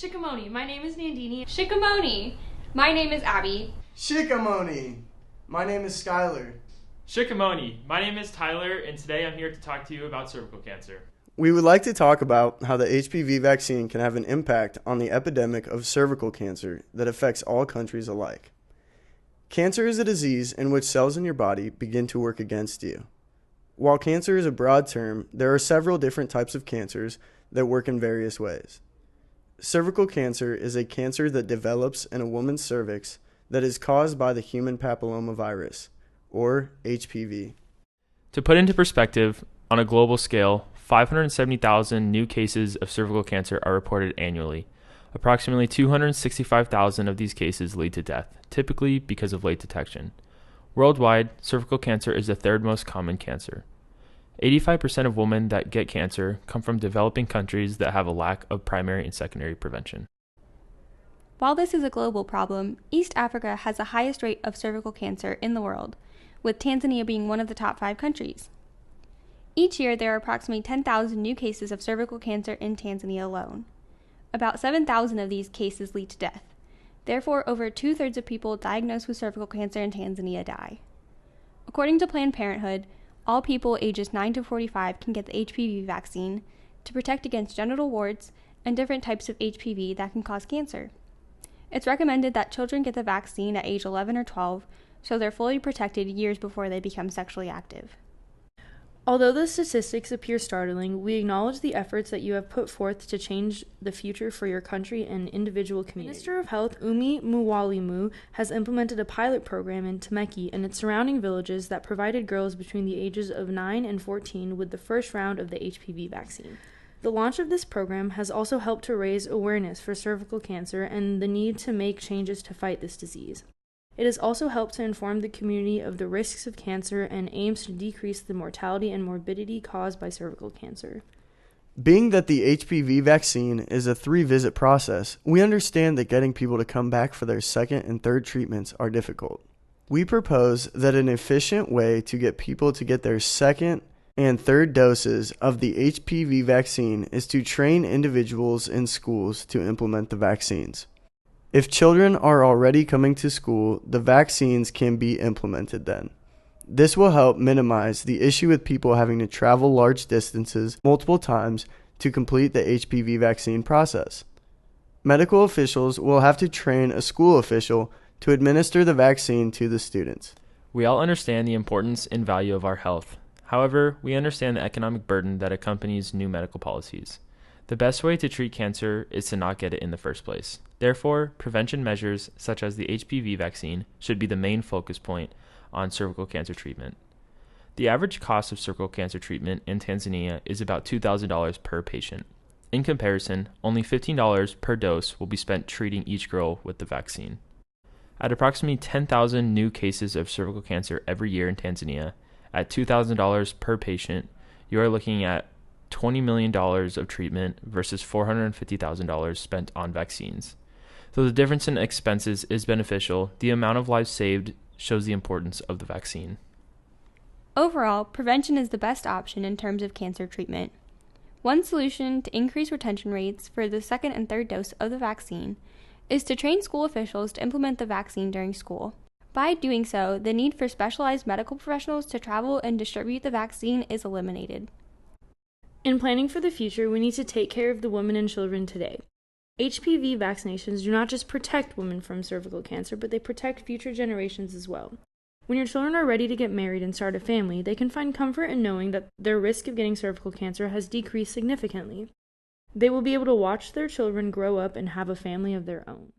Shikamoni, my name is Nandini. Shikamoni, my name is Abby. Shikamoni, my name is Skylar. Shikamoni, my name is Tyler, and today I'm here to talk to you about cervical cancer. We would like to talk about how the HPV vaccine can have an impact on the epidemic of cervical cancer that affects all countries alike. Cancer is a disease in which cells in your body begin to work against you. While cancer is a broad term, there are several different types of cancers that work in various ways. Cervical cancer is a cancer that develops in a woman's cervix that is caused by the human papillomavirus, or HPV. To put into perspective, on a global scale, 570,000 new cases of cervical cancer are reported annually. Approximately 265,000 of these cases lead to death, typically because of late detection. Worldwide, cervical cancer is the third most common cancer. 85% of women that get cancer come from developing countries that have a lack of primary and secondary prevention. While this is a global problem, East Africa has the highest rate of cervical cancer in the world, with Tanzania being one of the top 5 countries. Each year, there are approximately 10,000 new cases of cervical cancer in Tanzania alone. About 7,000 of these cases lead to death. Therefore, over 2/3 of people diagnosed with cervical cancer in Tanzania die. According to Planned Parenthood, all people ages 9 to 45 can get the HPV vaccine to protect against genital warts and different types of HPV that can cause cancer. It's recommended that children get the vaccine at age 11 or 12 so they're fully protected years before they become sexually active. Although the statistics appear startling, we acknowledge the efforts that you have put forth to change the future for your country and individual communities. Minister of Health Umi Muwalimu has implemented a pilot program in Temeke and its surrounding villages that provided girls between the ages of 9 and 14 with the first round of the HPV vaccine. The launch of this program has also helped to raise awareness for cervical cancer and the need to make changes to fight this disease. It has also helped to inform the community of the risks of cancer and aims to decrease the mortality and morbidity caused by cervical cancer. Being that the HPV vaccine is a 3-visit process, we understand that getting people to come back for their second and third treatments are difficult. We propose that an efficient way to get people to get their second and third doses of the HPV vaccine is to train individuals in schools to implement the vaccines. If children are already coming to school, the vaccines can be implemented then. This will help minimize the issue with people having to travel large distances multiple times to complete the HPV vaccine process. Medical officials will have to train a school official to administer the vaccine to the students. We all understand the importance and value of our health. However, we understand the economic burden that accompanies new medical policies. The best way to treat cancer is to not get it in the first place. Therefore, prevention measures such as the HPV vaccine should be the main focus point on cervical cancer treatment. The average cost of cervical cancer treatment in Tanzania is about $2,000 per patient. In comparison, only $15 per dose will be spent treating each girl with the vaccine. At approximately 10,000 new cases of cervical cancer every year in Tanzania, at $2,000 per patient, you are looking at $20 million of treatment versus $450,000 spent on vaccines. Though the difference in expenses is beneficial, the amount of lives saved shows the importance of the vaccine. Overall, prevention is the best option in terms of cancer treatment. One solution to increase retention rates for the second and third dose of the vaccine is to train school officials to implement the vaccine during school. By doing so, the need for specialized medical professionals to travel and distribute the vaccine is eliminated. In planning for the future, we need to take care of the women and children today. HPV vaccinations do not just protect women from cervical cancer, but they protect future generations as well. When your children are ready to get married and start a family, they can find comfort in knowing that their risk of getting cervical cancer has decreased significantly. They will be able to watch their children grow up and have a family of their own.